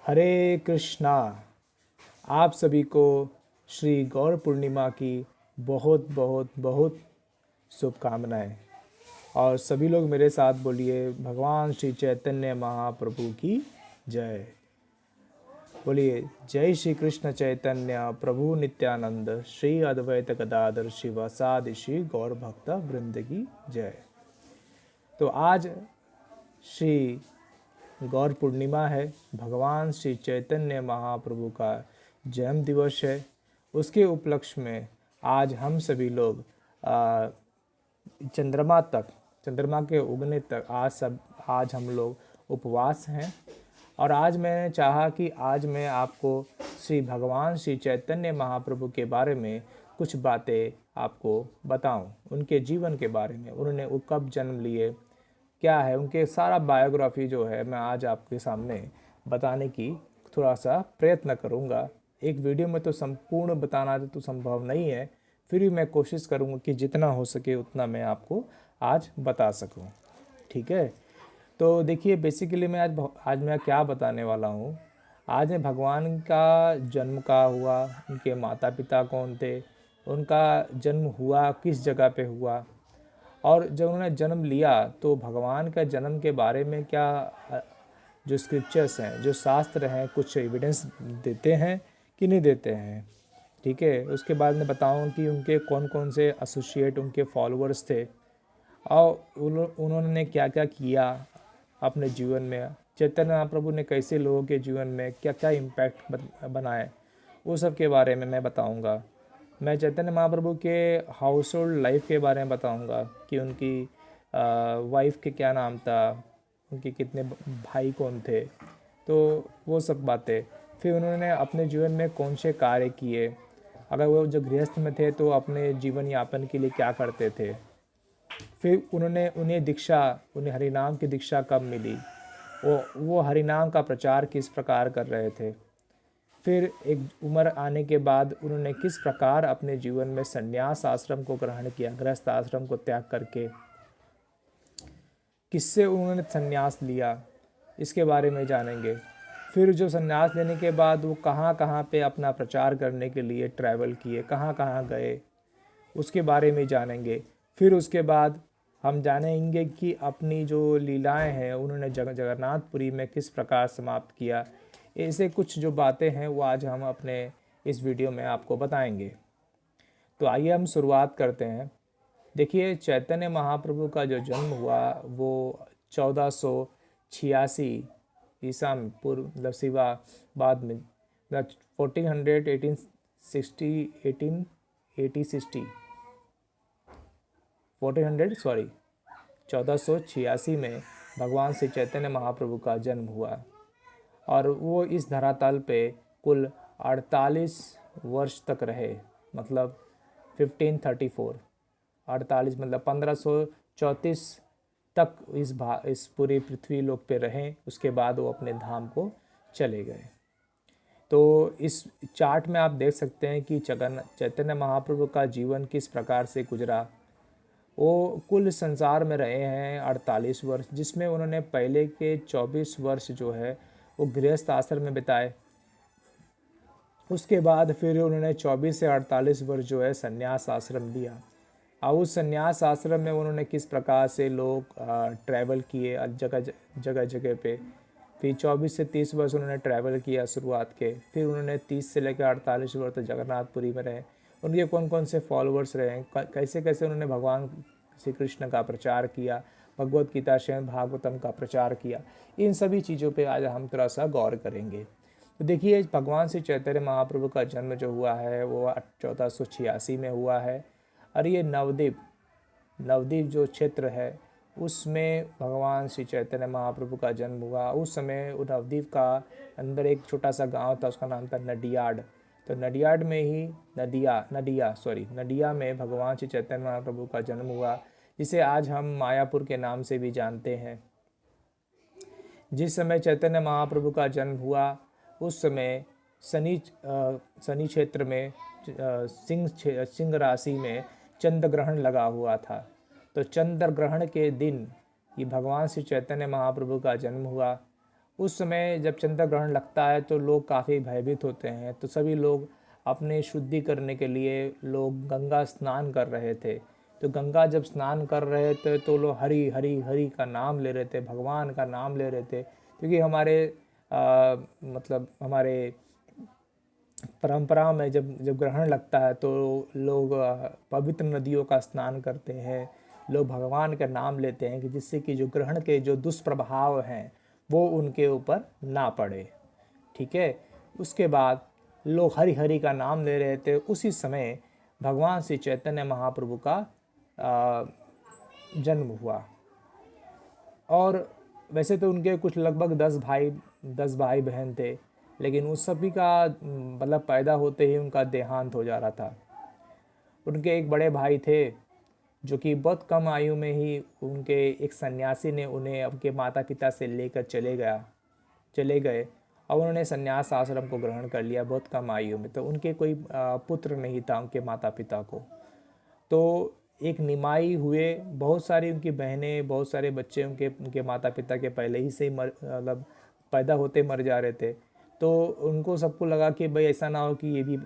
हरे कृष्णा। आप सभी को श्री गौर पूर्णिमा की बहुत बहुत बहुत शुभकामनाएं। और सभी लोग मेरे साथ बोलिए, भगवान श्री चैतन्य महाप्रभु की जय। बोलिए, जय श्री कृष्ण चैतन्य प्रभु नित्यानंद श्री अद्वैत गदाधर शिवासादि श्री गौर भक्त वृंद की जय। तो आज श्री गौर पूर्णिमा है, भगवान श्री चैतन्य महाप्रभु का जन्म दिवस है। उसके उपलक्ष्य में आज हम सभी लोग चंद्रमा के उगने तक आज हम लोग उपवास हैं। और आज मैंने चाहा कि आज मैं आपको श्री भगवान श्री चैतन्य महाप्रभु के बारे में कुछ बातें आपको बताऊं, उनके जीवन के बारे में, उन्होंने वो कब जन्म लिए, क्या है उनके सारा बायोग्राफी जो है मैं आज आपके सामने बताने की थोड़ा सा प्रयत्न करूंगा। एक वीडियो में तो संपूर्ण बताना तो संभव नहीं है, फिर भी मैं कोशिश करूंगा कि जितना हो सके उतना मैं आपको आज बता सकूं। ठीक है, तो देखिए बेसिकली मैं आज मैं क्या बताने वाला हूँ। आज मैं भगवान का जन्म का हुआ, उनके माता पिता कौन थे, उनका जन्म हुआ किस जगह पे हुआ, और जब उन्होंने जन्म लिया तो भगवान का जन्म के बारे में क्या जो स्क्रिप्चर्स हैं, जो शास्त्र हैं, कुछ एविडेंस देते हैं कि नहीं देते हैं। ठीक है, उसके बाद मैं बताऊं कि उनके कौन कौन से एसोसिएट, उनके फॉलोअर्स थे, और उन्होंने क्या क्या किया अपने जीवन में। चैतन्य महाप्रभु ने कैसे लोगों के जीवन में क्या क्या इम्पैक्ट बनाए, वो सब के बारे में मैं बताऊंगा। मैं चैतन्य महाप्रभु के हाउस होल्ड लाइफ के बारे में बताऊंगा कि उनकी वाइफ के क्या नाम था, उनके कितने भाई कौन थे, तो वो सब बातें। फिर उन्होंने अपने जीवन में कौन से कार्य किए, अगर वो जो गृहस्थ में थे तो अपने जीवन यापन के लिए क्या करते थे। फिर उन्हें हरिनाम की दीक्षा कब मिली, वो हरिनाम का प्रचार किस प्रकार कर रहे थे। फिर एक उम्र आने के बाद उन्होंने किस प्रकार अपने जीवन में संन्यास आश्रम को ग्रहण किया, गृहस्थ आश्रम को त्याग करके किससे उन्होंने संन्यास लिया, इसके बारे में जानेंगे। फिर जो संन्यास लेने के बाद वो कहाँ कहाँ पे अपना प्रचार करने के लिए ट्रैवल किए, कहाँ कहाँ गए, उसके बारे में जानेंगे। फिर उसके बाद हम जानेंगे कि अपनी जो लीलाएं हैं उन्होंने जगन्नाथपुरी में किस प्रकार समाप्त किया। ऐसे कुछ जो बातें हैं वो आज हम अपने इस वीडियो में आपको बताएंगे। तो आइए हम शुरुआत करते हैं। देखिए, चैतन्य महाप्रभु का जो जन्म हुआ वो 1486 ईसा पूर्व, मतलब सिवा बाद में, 1400 1860 1880 1486 में भगवान श्री चैतन्य महाप्रभु का जन्म हुआ। और वो इस धरातल पे कुल 48 वर्ष तक रहे, मतलब 1534, 48 मतलब 1534 तक इस पूरी पृथ्वी लोक पे रहे। उसके बाद वो अपने धाम को चले गए। तो इस चार्ट में आप देख सकते हैं कि चैतन्य महाप्रभु का जीवन किस प्रकार से गुजरा। वो कुल संसार में रहे हैं 48 वर्ष, जिसमें उन्होंने पहले के 24 वर्ष जो है वो गृहस्थ आश्रम में बिताए। उसके बाद फिर उन्होंने 24 से 48 वर्ष जो है संन्यास आश्रम लिया। और उस संन्यास आश्रम में उन्होंने किस प्रकार से लोग ट्रैवल किए जगह जगह पे। फिर 24 से 30 वर्ष उन्होंने ट्रैवल किया शुरुआत के। फिर उन्होंने 30 से लेकर 48 वर्ष तक जगन्नाथपुरी में रहे। उनके कौन कौन से फॉलोअर्स रहे, कैसे कैसे उन्होंने भगवान श्री कृष्ण का प्रचार किया, भगवत गीता श्रीमद् भागवतम का प्रचार किया, इन सभी चीज़ों पे आज हम थोड़ा सा गौर करेंगे। तो देखिए, भगवान श्री चैतन्य महाप्रभु का जन्म जो हुआ है वो 1486 में हुआ है। और ये नवद्वीप जो क्षेत्र है उसमें भगवान श्री चैतन्य महाप्रभु का जन्म हुआ। उस समय नवद्वीप का अंदर एक छोटा सा गांव था, उसका नाम था नडियाड। तो नडियाड में ही नडिया में भगवान श्री चैतन्य महाप्रभु का जन्म हुआ, जिसे आज हम मायापुर के नाम से भी जानते हैं। जिस समय चैतन्य महाप्रभु का जन्म हुआ उस समय शनि क्षेत्र में सिंह राशि में चंद्र ग्रहण लगा हुआ था। तो चंद्र ग्रहण के दिन ये भगवान श्री चैतन्य महाप्रभु का जन्म हुआ। उस समय जब चंद्र ग्रहण लगता है तो लोग काफ़ी भयभीत होते हैं, तो सभी लोग अपने शुद्धि करने के लिए लोग गंगा स्नान कर रहे थे। तो गंगा जब स्नान कर रहे थे तो लोग हरि हरि हरि का नाम ले रहे थे, भगवान का नाम ले रहे थे, क्योंकि हमारे मतलब हमारे परंपरा में जब जब ग्रहण लगता है तो लोग पवित्र नदियों का स्नान करते हैं, लोग भगवान का नाम लेते हैं कि जिससे कि जो ग्रहण के जो दुष्प्रभाव हैं वो उनके ऊपर ना पड़े। ठीक है। उसके बाद लोग हरि हरि का नाम ले रहे थे। उसी समय भगवान श्री चैतन्य महाप्रभु का जन्म हुआ। और वैसे तो उनके कुछ लगभग 10 भाई बहन थे, लेकिन उस सभी का मतलब पैदा होते ही उनका देहांत हो जा रहा था। उनके एक बड़े भाई थे जो कि बहुत कम आयु में ही उनके एक सन्यासी ने उन्हें उनके माता पिता से लेकर चले गए और उन्होंने सन्यास आश्रम को ग्रहण कर लिया बहुत कम आयु में। तो उनके कोई पुत्र नहीं था उनके माता पिता को। तो एक निमाई हुए, बहुत सारी उनकी बहनें, बहुत सारे बच्चे उनके माता पिता के पहले ही से ही मतलब पैदा होते मर जा रहे थे। तो उनको सबको लगा कि भाई ऐसा ना हो कि ये भी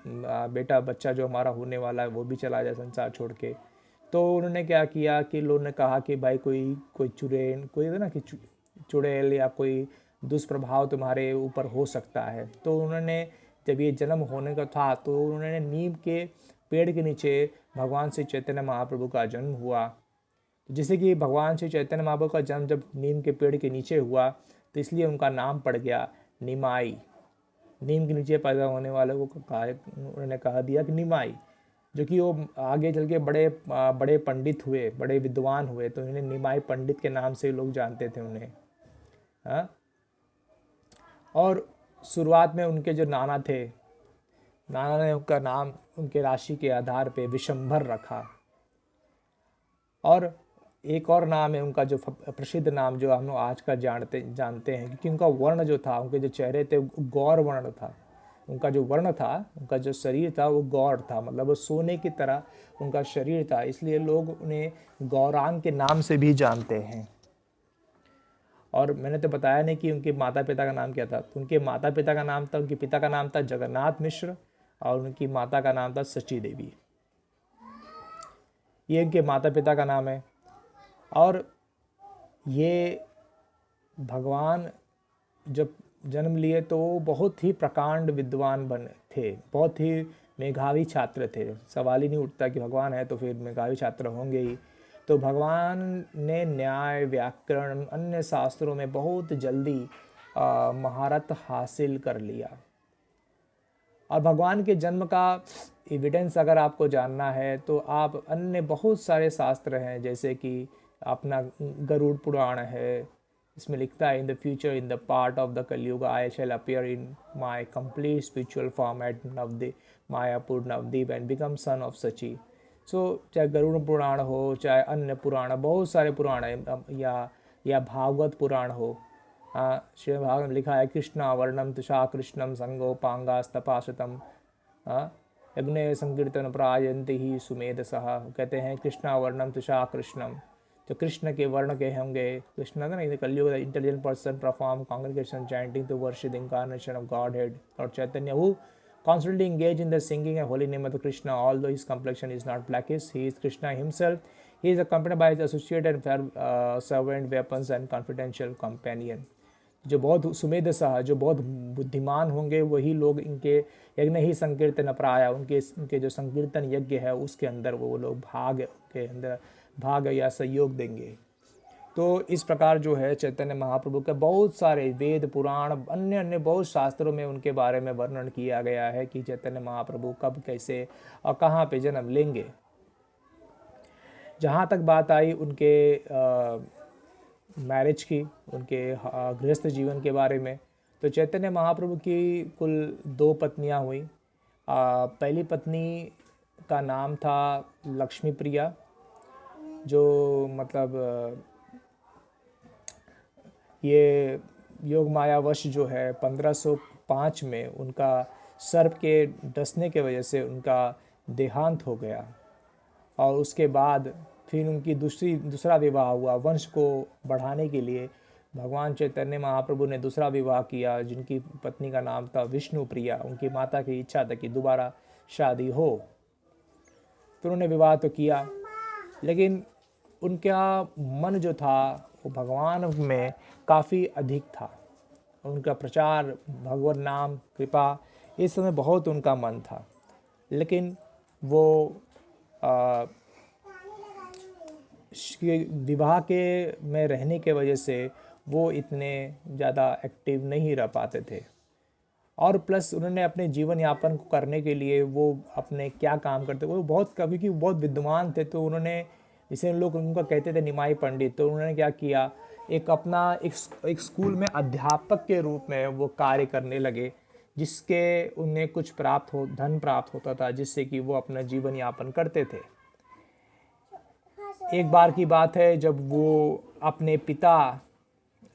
बेटा बच्चा जो हमारा होने वाला है वो भी चला जाए संसार छोड़ के। तो उन्होंने क्या किया कि लोगों ने कहा कि भाई कोई चुड़ैल, कोई ना कि चुड़ैल या कोई दुष्प्रभाव तुम्हारे ऊपर हो सकता है। तो उन्होंने जब ये जन्म होने का था तो उन्होंने नीम के पेड़ के नीचे भगवान श्री चैतन्य महाप्रभु का जन्म हुआ। जिससे कि भगवान श्री चैतन्य महाप्रभु का जन्म जब नीम के पेड़ के नीचे हुआ तो इसलिए उनका नाम पड़ गया निमाई। नीम के नीचे पैदा होने वाले को उन्होंने कहा दिया कि निमाई, जो कि वो आगे चल के बड़े पंडित हुए, बड़े विद्वान हुए, तो इन्हें निमाई पंडित के नाम से लोग जानते थे उन्हें। हाँ। और शुरुआत में उनके जो नाना थे, नाना ने उनका नाम उनके राशि के आधार पे विशंभर रखा। और एक और नाम है उनका जो प्रसिद्ध नाम जो हम लोग आज का जानते हैं, क्योंकि उनका वर्ण जो था, उनके जो चेहरे थे गौर वर्ण था। उनका जो वर्ण था, उनका जो शरीर था वो गौर था, मतलब वो सोने की तरह उनका शरीर था, इसलिए लोग उन्हें गौरांग के नाम से भी जानते हैं। और मैंने तो बताया नहीं कि उनके माता पिता का नाम क्या था। तो उनके माता पिता का नाम था, उनके पिता का नाम था जगन्नाथ मिश्र और उनकी माता का नाम था सची देवी। ये उनके माता पिता का नाम है। और ये भगवान जब जन्म लिए तो वो बहुत ही प्रकांड विद्वान बने थे, बहुत ही मेधावी छात्र थे। सवाल ही नहीं उठता कि भगवान है तो फिर मेधावी छात्र होंगे ही। तो भगवान ने न्याय, व्याकरण, अन्य शास्त्रों में बहुत जल्दी महारत हासिल कर लिया। और भगवान के जन्म का एविडेंस अगर आपको जानना है तो आप अन्य बहुत सारे शास्त्र हैं, जैसे कि अपना गरुड़ पुराण है, इसमें लिखता है in the future in the part of the Kalyug I shall appear in my complete spiritual form at Navadvip Mayapur Navadvip and become son of Sachi. So चाहे गरुड़ पुराण हो, चाहे अन्य पुराण, बहुत सारे पुराण हैं, या भागवत पुराण हो। श्री भागवत में लिखा है कृष्णा वर्णम तुषा कृष्णम संगोपांगास्तपाशतम यज्ञ संकीर्तन प्रायंति ही सुमेध सहा। कहते हैं कृष्णा वर्णम तुषा कृष्णम, तो कृष्ण के वर्ण के होंगे, कृष्ण ना in Kaliyuga intelligent person perform congregation chanting to worship the incarnation of Godhead Lord Chaitanya who constantly engaged in the singing and holy name of the Krishna. Although his complexion is not blackish, he is Krishna himself. He is accompanied by his associate and servant, weapons and confidential companion. जो बहुत सुमेध सह, जो बहुत बुद्धिमान होंगे वही लोग इनके यज्ञ ही संकीर्तन प्राय, उनके जो संकीर्तन यज्ञ है उसके अंदर वो लोग भाग या सहयोग देंगे। तो इस प्रकार जो है चैतन्य महाप्रभु के बहुत सारे वेद पुराण अन्य अन्य बहुत शास्त्रों में उनके बारे में वर्णन किया गया है कि चैतन्य महाप्रभु कब, कैसे और कहाँ पे जन्म लेंगे। जहाँ तक बात आई उनके मैरिज की, उनके गृहस्थ जीवन के बारे में, तो चैतन्य महाप्रभु की कुल 2 पत्नियाँ हुई। पहली पत्नी का नाम था लक्ष्मी प्रिया, जो मतलब ये योग मायावश जो है 1505 में उनका सर्प के डसने के वजह से उनका देहांत हो गया। और उसके बाद फिर उनकी दूसरा विवाह हुआ। वंश को बढ़ाने के लिए भगवान चैतन्य महाप्रभु ने दूसरा विवाह किया, जिनकी पत्नी का नाम था विष्णु प्रिया। उनकी माता की इच्छा था कि दोबारा शादी हो, तो उन्होंने विवाह तो किया, लेकिन उनका मन जो था वो भगवान में काफ़ी अधिक था। उनका प्रचार, भगवत नाम, कृपा, इस समय बहुत उनका मन था। लेकिन वो विवाह के में रहने के वजह से वो इतने ज़्यादा एक्टिव नहीं रह पाते थे। और प्लस उन्होंने अपने जीवन यापन को करने के लिए वो अपने क्या काम करते, वो बहुत, कभी कि बहुत विद्वान थे, तो उन्होंने, जिसे लोग उनका कहते थे निमाई पंडित, तो उन्होंने क्या किया, एक स्कूल में अध्यापक के रूप में वो कार्य करने लगे, जिसके उन्हें कुछ धन प्राप्त होता था, जिससे कि वो अपना जीवन यापन करते थे। एक बार की बात है जब वो अपने पिता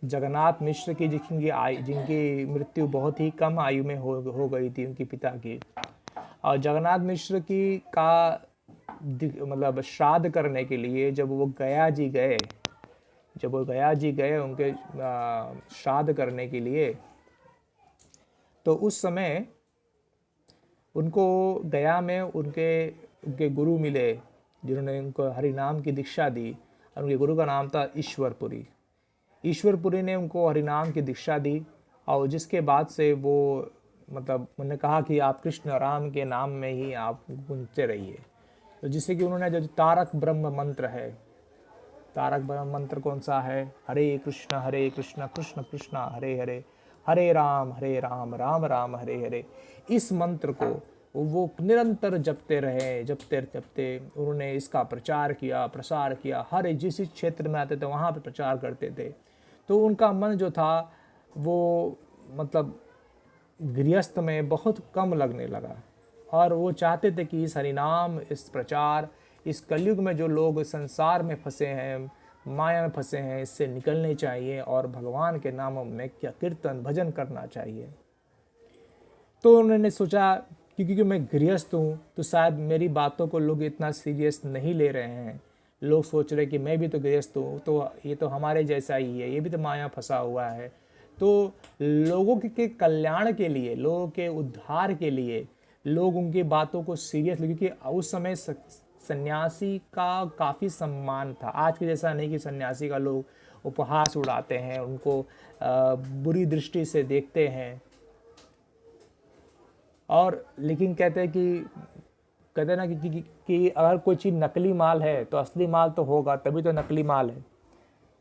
जगन्नाथ मिश्र की, जिनकी मृत्यु बहुत ही कम आयु में हो गई थी उनकी पिता की, और जगन्नाथ मिश्र की का मतलब श्राद्ध करने के लिए जब वो गया जी गए उनके श्राद्ध करने के लिए, तो उस समय उनको गया में उनके गुरु मिले, जिन्होंने उनको हरि नाम की दीक्षा दी, और उनके गुरु का नाम था ईश्वरपुरी ने उनको हरिनाम की दीक्षा दी। और जिसके बाद से वो, मतलब उन्होंने कहा कि आप कृष्ण राम के नाम में ही आप गूंजते रहिए। तो जिससे कि उन्होंने जो तारक ब्रह्म मंत्र है, तारक ब्रह्म मंत्र कौन सा है, हरे कृष्ण कृष्ण कृष्ण हरे हरे, हरे राम राम राम हरे हरे, इस मंत्र को वो निरंतर जपते रहे। जपते उन्होंने इसका प्रचार किया, प्रसार किया, हर जिस क्षेत्र में आते थे वहाँ पे प्रचार करते थे। तो उनका मन जो था वो मतलब गृहस्थ में बहुत कम लगने लगा, और वो चाहते थे कि इस हरिनाम, इस प्रचार, इस कलयुग में जो लोग संसार में फंसे हैं, माया में फंसे हैं, इससे निकलने चाहिए और भगवान के नामों में क्या कीर्तन भजन करना चाहिए। तो उन्होंने सोचा कि क्योंकि मैं गृहस्थ हूँ तो शायद मेरी बातों को लोग इतना सीरियस नहीं ले रहे हैं। लोग सोच रहे कि मैं भी तो गृहस्थ हूँ, तो ये तो हमारे जैसा ही है, ये भी तो माया फंसा हुआ है। तो लोगों के कल्याण के लिए, लोगों के उद्धार के लिए लोग उनकी बातों को सीरियस, क्योंकि उस समय सन्यासी का काफ़ी सम्मान था। आज के जैसा नहीं कि सन्यासी का लोग उपहास उड़ाते हैं, उनको बुरी दृष्टि से देखते हैं। और लेकिन कहते हैं ना कि अगर कोई चीज़ नकली माल है तो असली माल तो होगा, तभी तो नकली माल है।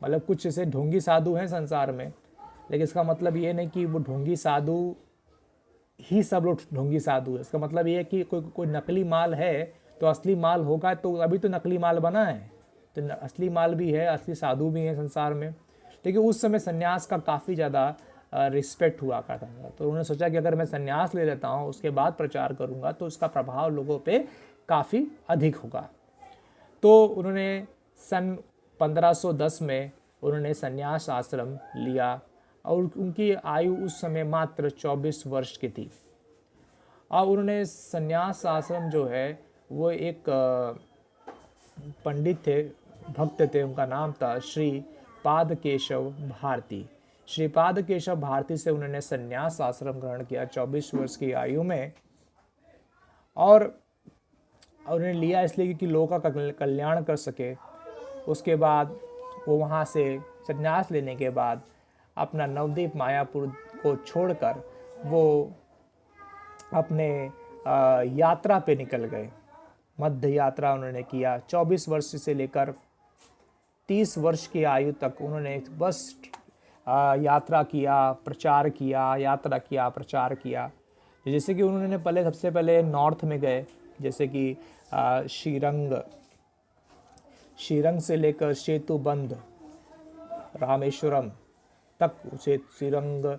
मतलब कुछ ऐसे ढोंगी साधु हैं संसार में, लेकिन इसका मतलब ये नहीं कि वो ढोंगी साधु ही सब लोग ढोंगी साधु है। इसका मतलब ये है कि कोई नकली माल है तो असली माल होगा, तो अभी तो नकली माल बना है, तो असली माल भी है, असली साधु भी हैं संसार में। लेकिन उस समय सन्यास का काफ़ी ज़्यादा रिस्पेक्ट हुआ करता था। तो उन्होंने सोचा कि अगर मैं सन्यास ले लेता हूँ, उसके बाद प्रचार करूँगा, तो उसका प्रभाव लोगों पे काफ़ी अधिक होगा। तो उन्होंने सन 1510 में उन्होंने सन्यास आश्रम लिया, और उनकी आयु उस समय मात्र 24 वर्ष की थी। अब उन्होंने सन्यास आश्रम जो है वो एक पंडित थे, भक्त थे, उनका नाम था श्री पादकेशव भारती। श्रीपाद केशव भारती से उन्होंने सन्यास आश्रम ग्रहण किया 24 वर्ष की आयु में, और उन्होंने लिया इसलिए कि लोगों का कल्याण कर सके। उसके बाद वो वहाँ से सन्यास लेने के बाद अपना नवद्वीप मायापुर को छोड़कर वो अपने यात्रा पे निकल गए। मध्य यात्रा उन्होंने किया। 24 वर्ष से लेकर 30 वर्ष की आयु तक उन्होंने बस यात्रा किया, प्रचार किया, यात्रा किया, प्रचार किया। जैसे कि उन्होंने सबसे पहले नॉर्थ में गए, जैसे कि श्रीरंग से लेकर सेतुबंध रामेश्वरम तक, उसे श्रीरंग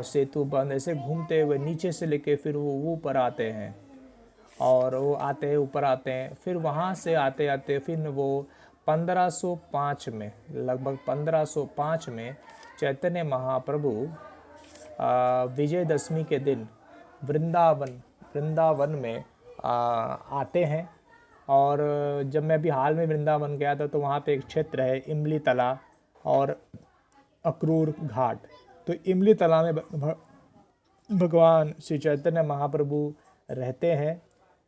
सेतुबंध ऐसे घूमते हुए नीचे से लेके फिर वो ऊपर आते हैं, और वो आते हैं ऊपर आते हैं, फिर वहाँ से आते आते फिर वो 1505 में, लगभग 1505 में चैतन्य महाप्रभु विजयदशमी के दिन वृंदावन में आते हैं। और जब मैं अभी हाल में वृंदावन गया था तो वहाँ पे एक क्षेत्र है इमली तला, और अक्रूर घाट। तो इमली तालाब में भगवान श्री चैतन्य महाप्रभु रहते हैं,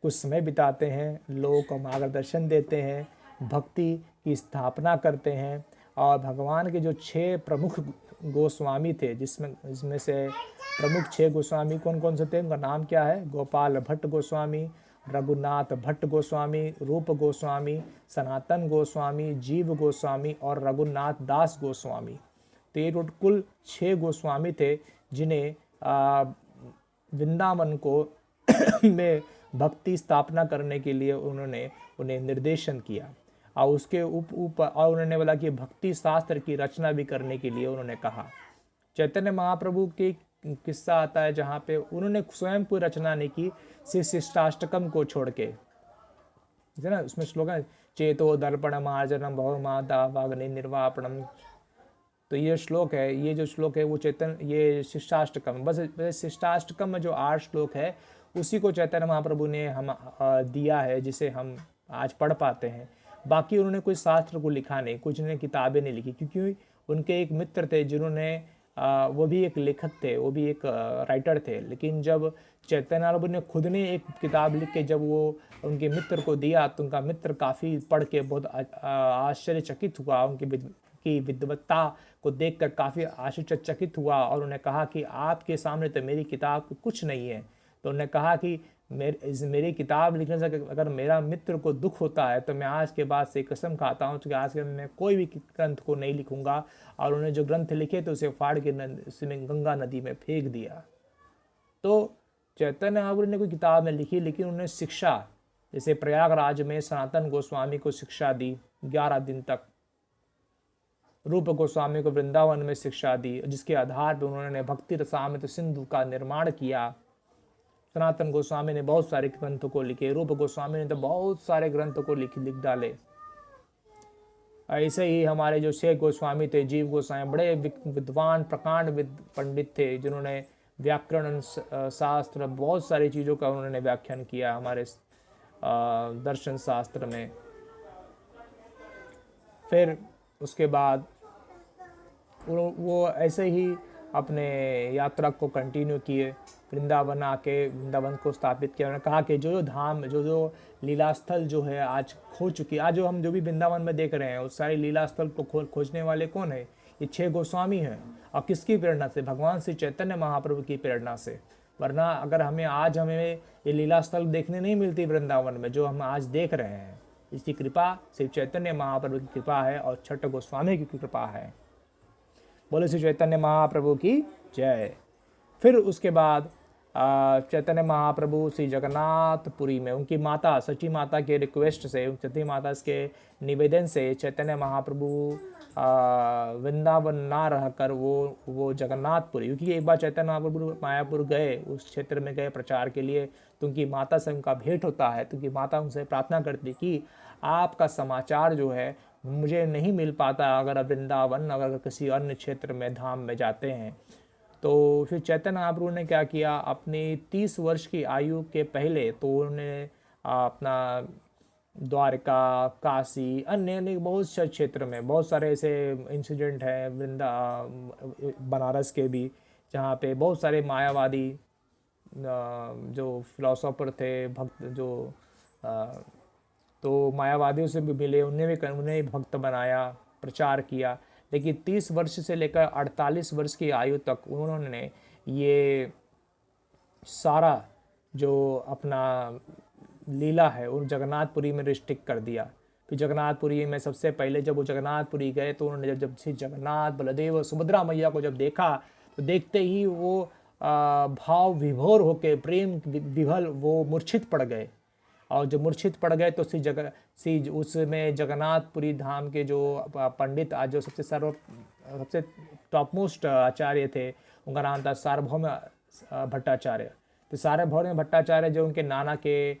कुछ समय बिताते हैं, लोगों को मार्गदर्शन देते हैं, भक्ति की स्थापना करते हैं। और भगवान के जो 6 प्रमुख गोस्वामी थे, जिसमें से प्रमुख 6 गोस्वामी कौन कौन से थे, उनका नाम क्या है? गोपाल भट्ट गोस्वामी, रघुनाथ भट्ट गोस्वामी, रूप गोस्वामी, सनातन गोस्वामी, जीव गोस्वामी और रघुनाथ दास गोस्वामी। तो ये कुल 6 गोस्वामी थे जिन्हें वृंदावन को में भक्ति स्थापना करने के लिए उन्हें निर्देशन किया। और उसके ऊपर और उन्होंने बोला कि भक्ति शास्त्र की रचना भी करने के लिए उन्होंने कहा। चैतन्य महाप्रभु के किस्सा आता है जहाँ पे उन्होंने स्वयं कोई रचना नहीं की, सिर्फ शिष्टाष्टकम को छोड़ के, है ना। उसमें श्लोक है, चेतो दर्पण मार्जनम भव माता वाग्नि निर्वापणम। तो ये श्लोक है, ये जो श्लोक है वो ये शिष्टाष्टकम, बस शिष्टाष्टकम में जो 8 श्लोक है उसी को चैतन्य महाप्रभु ने हम दिया है, जिसे हम आज पढ़ पाते हैं। बाकी उन्होंने कोई शास्त्र को लिखा नहीं, कुछ ने किताबें नहीं लिखी, क्योंकि उनके एक मित्र थे जिन्होंने वो भी एक लेखक थे, वो भी एक राइटर थे। लेकिन जब चैतन्य महाप्रभु ने खुद ने एक किताब लिख के जब वो उनके मित्र को दिया, तो उनका मित्र काफ़ी पढ़ के बहुत आश्चर्यचकित हुआ, उनकी विद्वत्ता को देखकर काफ़ी आश्चर्यचकित हुआ। और उन्होंने कहा कि आपके सामने तो मेरी किताब कुछ नहीं है। तो उन्होंने कहा कि मेरी किताब लिखने से अगर मेरा मित्र को दुख होता है तो मैं आज के बाद से कसम खाता हूँ कि आज के मैं कोई भी ग्रंथ को नहीं लिखूंगा। और उन्होंने जो ग्रंथ लिखे तो उसे फाड़ के उसमें गंगा नदी में फेंक दिया। तो चैतन्य महाप्रभु ने कोई किताब नहीं लिखी, लेकिन उन्होंने शिक्षा, जैसे प्रयागराज में सनातन गोस्वामी को शिक्षा दी 11 दिन तक, रूप गोस्वामी को वृंदावन में शिक्षा दी, जिसके आधार पर उन्होंने भक्ति रसामृत सिंधु का निर्माण किया। सनातन गोस्वामी ने बहुत सारे ग्रंथों को लिखे, रूप गोस्वामी ने तो बहुत सारे ग्रंथों को लिख डाले। ऐसे ही हमारे जो 6 गोस्वामी थे, जीव गोस्वामी बड़े विद्वान प्रकांड पंडित थे, जिन्होंने व्याकरण शास्त्र बहुत सारी चीज़ों का उन्होंने व्याख्यान किया हमारे दर्शन शास्त्र में। फिर उसके बाद वो ऐसे ही अपने यात्रा को कंटिन्यू किए, वृंदावन आके वृंदावन को स्थापित किया। उन्होंने कहा कि जो धाम जो लीला स्थल जो है आज खो चुकी है, आज जो हम जो भी वृंदावन में देख रहे हैं उस सारी लीला स्थल को खोजने वाले कौन है? ये 6 गोस्वामी हैं। और किसकी प्रेरणा से? भगवान श्री चैतन्य महाप्रभु की प्रेरणा से। वरना अगर हमें ये लीला स्थल देखने नहीं मिलती वृंदावन में जो हम आज देख रहे हैं, इसकी कृपा सिर्फ चैतन्य महाप्रभु की कृपा है और 6 गोस्वामी की कृपा है। बोले श्री चैतन्य महाप्रभु की जय। फिर उसके बाद चैतन्य महाप्रभु श्री जगन्नाथपुरी में उनकी माता सची माता के रिक्वेस्ट से, सची माता के निवेदन से चैतन्य महाप्रभु वृंदावन ना रहकर वो जगन्नाथपुरी, क्योंकि एक बार चैतन्य महाप्रभु मायापुर गए, उस क्षेत्र में गए प्रचार के लिए, तो उनकी माता से उनका भेंट होता है। तो उनकी माता उनसे प्रार्थना करती कि आपका समाचार जो है मुझे नहीं मिल पाता अगर वृंदावन अगर किसी अन्य क्षेत्र में धाम में जाते हैं। तो फिर चैतन्य महाप्रभु ने क्या किया, अपनी 30 वर्ष की आयु के पहले तो उन्होंने अपना द्वारका, काशी, अन्य बहुत से क्षेत्र में बहुत सारे ऐसे इंसिडेंट हैं, बनारस के भी, जहाँ पे बहुत सारे मायावादी जो फिलोसोफर थे, भक्त जो तो मायावादियों से भी मिले, उन्हें भक्त बनाया, प्रचार किया। लेकिन 30 वर्ष से लेकर 48 वर्ष की आयु तक उन्होंने ये सारा जो अपना लीला है वो जगन्नाथपुरी में रिस्ट्रिक्ट कर दिया। फिर जगन्नाथपुरी में सबसे पहले जब वो जगन्नाथपुरी गए तो उन्होंने जब श्री जगन्नाथ, बलदेव और सुभद्रा मैया को जब देखा तो देखते ही वो भाव विभोर होकर प्रेम विभल वो मूर्छित पड़ गए। और जब मूर्छित पड़ गए तो उसमें जगन्नाथपुरी धाम के जो पंडित आज जो सबसे टॉप मोस्ट आचार्य थे, उनका नाम था सार्वभौम भट्टाचार्य। तो सार्वभौम भट्टाचार्य जो उनके नाना के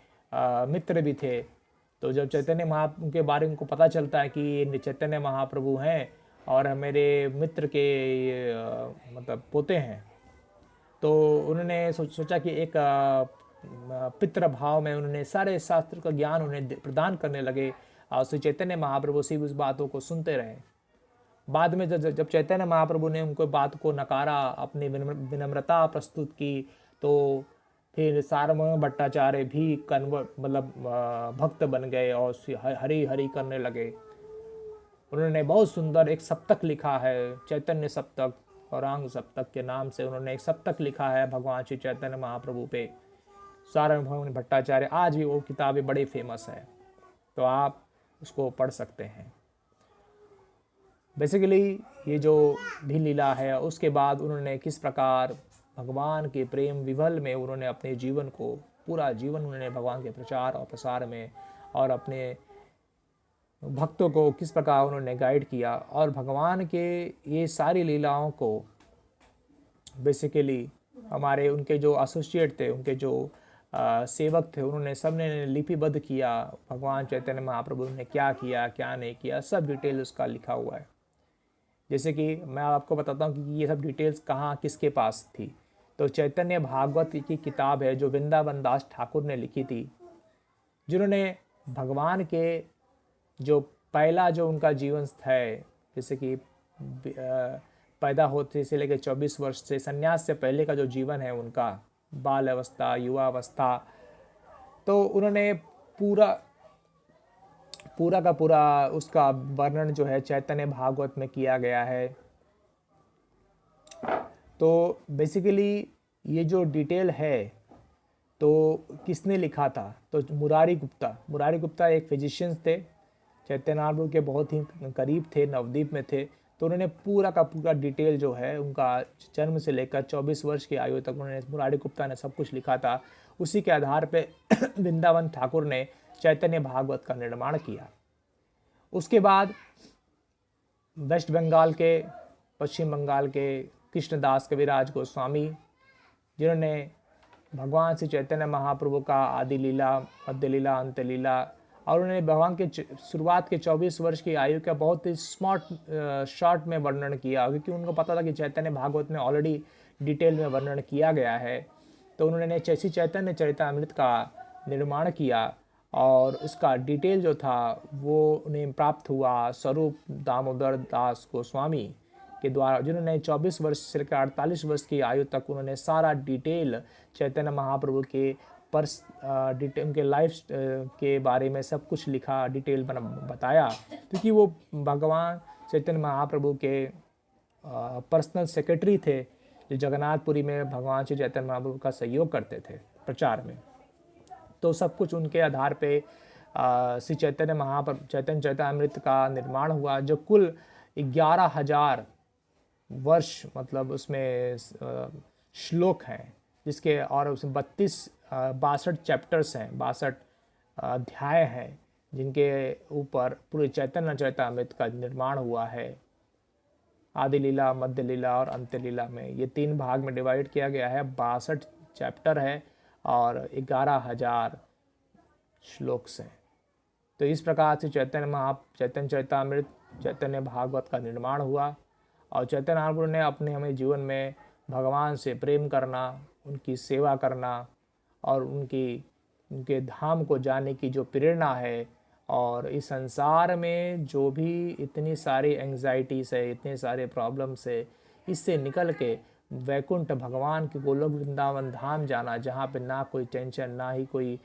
मित्र भी थे, तो जब चैतन्य उनके बारे में उनको पता चलता है कि ये चैतन्य महाप्रभु हैं और मेरे मित्र के मतलब पोते हैं, तो उन्होंने सोचा कि एक पितृ भाव में उन्होंने सारे शास्त्र का ज्ञान उन्हें प्रदान करने लगे। और श्री चैतन्य महाप्रभु से उस बातों को सुनते रहे। बाद में जब चैतन्य महाप्रभु ने उनको बात को नकारा, अपनी विनम्रता प्रस्तुत की, तो फिर सार्वभौम भट्टाचार्य भी कन्वर्ट मतलब भक्त बन गए और हरि हरि करने लगे। उन्होंने बहुत सुंदर एक सप्तक लिखा है, चैतन्य सप्तक, औरांग सप्तक के नाम से उन्होंने एक सप्तक लिखा है भगवान श्री चैतन्य महाप्रभु पे, सार्वभौम भट्टाचार्य। आज भी वो किताबें बड़ी फेमस है, तो आप उसको पढ़ सकते हैं। बेसिकली ये जो भी लीला है, उसके बाद उन्होंने किस प्रकार भगवान के प्रेम विभल में उन्होंने अपने जीवन को, पूरा जीवन उन्होंने भगवान के प्रचार और प्रसार में और अपने भक्तों को किस प्रकार उन्होंने गाइड किया, और भगवान के ये सारी लीलाओं को बेसिकली हमारे उनके जो एसोसिएट थे, उनके जो सेवक थे, उन्होंने सब ने लिपिबद्ध किया। भगवान चैतन्य महाप्रभु ने क्या किया क्या नहीं किया, सब डिटेल उसका लिखा हुआ है। जैसे कि मैं आपको बताता हूँ कि ये सब डिटेल्स कहाँ किसके पास थी। तो चैतन्य भागवत की किताब है जो वृंदावन दास ठाकुर ने लिखी थी, जिन्होंने भगवान के जो पहला जो उनका जीवन है, जैसे कि पैदा होते से लेकर 24 वर्ष से संन्यास से पहले का जो जीवन है उनका, बाल अवस्था, युवा अवस्था, तो उन्होंने पूरा का पूरा उसका वर्णन जो है चैतन्य भागवत में किया गया है। तो बेसिकली ये जो डिटेल है तो किसने लिखा था, तो मुरारी गुप्ता एक फिजिशियंस थे, चैतन्य महाप्रभु के बहुत ही करीब थे, नवद्वीप में थे। तो उन्होंने पूरा का पूरा डिटेल जो है उनका जन्म से लेकर 24 वर्ष की आयु तक उन्होंने, मुरारी गुप्ता ने सब कुछ लिखा था। उसी के आधार पे वृंदावन ठाकुर ने चैतन्य भागवत का निर्माण किया। उसके बाद वेस्ट बंगाल के, पश्चिम बंगाल के कृष्णदास कविराज गोस्वामी, जिन्होंने भगवान श्री चैतन्य महाप्रभु का आदि लीला, मध्य लीला, अंत लीला, और उन्होंने भगवान के शुरुआत के 24 वर्ष की आयु का बहुत ही शॉर्ट में वर्णन किया, क्योंकि उनको पता था कि चैतन्य भागवत में ऑलरेडी डिटेल में वर्णन किया गया है। तो उन्होंने श्री चैतन्य चरितामृत का निर्माण किया, और इसका डिटेल जो था वो उन्हें प्राप्त हुआ स्वरूप दामोदर दास गोस्वामी के द्वारा, जिन्होंने 24 वर्ष से लेकर 48 वर्ष की आयु तक उन्होंने सारा डिटेल चैतन्य महाप्रभु के डिटेल, उनके लाइफ के बारे में सब कुछ लिखा, डिटेल बताया, क्योंकि वो भगवान चैतन्य महाप्रभु के पर्सनल सेक्रेटरी थे, जो जगन्नाथपुरी में भगवान श्री चैतन्य महाप्रभु का सहयोग करते थे प्रचार में। तो सब कुछ उनके आधार पे श्री चैतन्य चरितामृत का निर्माण हुआ, जो कुल 11,000 वर्ष मतलब उसमें श्लोक हैं, जिसके और उसमें 62 चैप्टर्स हैं, 62 अध्याय हैं, जिनके ऊपर पूरे चैतन्य चरितामृत का निर्माण हुआ है। आदि लीला, मध्य लीला और अंत्य लीला में ये 3 भाग में डिवाइड किया गया है। 62 चैप्टर है और 11,000 श्लोक्स हैं। तो इस प्रकार से चैतन्य चरितामृत, चैतन्य भागवत का निर्माण हुआ, और चैतन्य महाप्रभु ने अपने हमें जीवन में भगवान से प्रेम करना, उनकी सेवा करना और उनके धाम को जाने की जो प्रेरणा है, और इस संसार में जो भी इतनी सारी एंग्जाइटीज़ है, इतने सारे प्रॉब्लम्स है, इससे निकल के वैकुंठ भगवान के गोलोक वृंदावन धाम जाना, जहाँ पे ना कोई टेंशन, ना ही कोई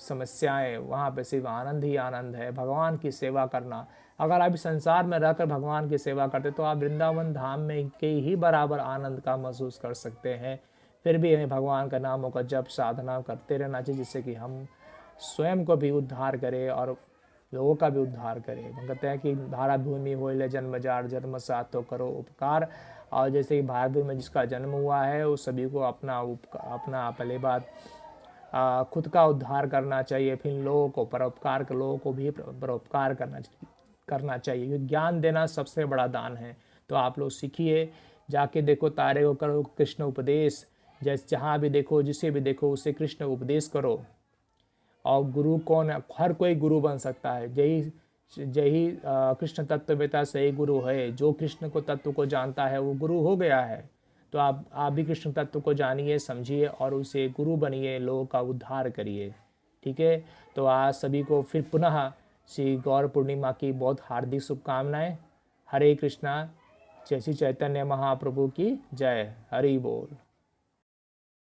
समस्याएं, वहाँ पे सिर्फ आनंद ही आनंद है। भगवान की सेवा करना, अगर आप इस संसार में रहकर भगवान की सेवा करते तो आप वृंदावन धाम में के ही बराबर आनंद का महसूस कर सकते हैं। फिर भी हमें भगवान का नामों का जप साधना करते रहना चाहिए, जिससे कि हम स्वयं को भी उद्धार करें और लोगों का भी उद्धार करें। हम कहते हैं कि धारा भूमि होइले जन्म जार, जन्म साथ तो करो उपकार। और जैसे कि भारत में जिसका जन्म हुआ है, उस सभी को अपना पहले बात खुद का उद्धार करना चाहिए, फिर लोगों को परोपकार, लोगों को भी परोपकार करना चाहिए, क्योंकि ज्ञान देना सबसे बड़ा दान है। तो आप लोग सीखिए, जाके देखो, तारे को करो कृष्ण उपदेश, जैसे जहाँ भी देखो, जिसे भी देखो, उसे कृष्ण उपदेश करो। और गुरु कौन है? हर कोई गुरु बन सकता है। यही कृष्ण तत्ववेता सही गुरु है। जो कृष्ण को तत्व को जानता है वो गुरु हो गया है। तो आप भी कृष्ण तत्व को जानिए, समझिए और उसे गुरु बनिए, लोगों का उद्धार करिए। ठीक है, तो आज सभी को फिर पुनः श्री गौर पूर्णिमा की बहुत हार्दिक शुभकामनाएं। हरे कृष्णा। जय श्री चैतन्य महाप्रभु की जय। हरि बोल।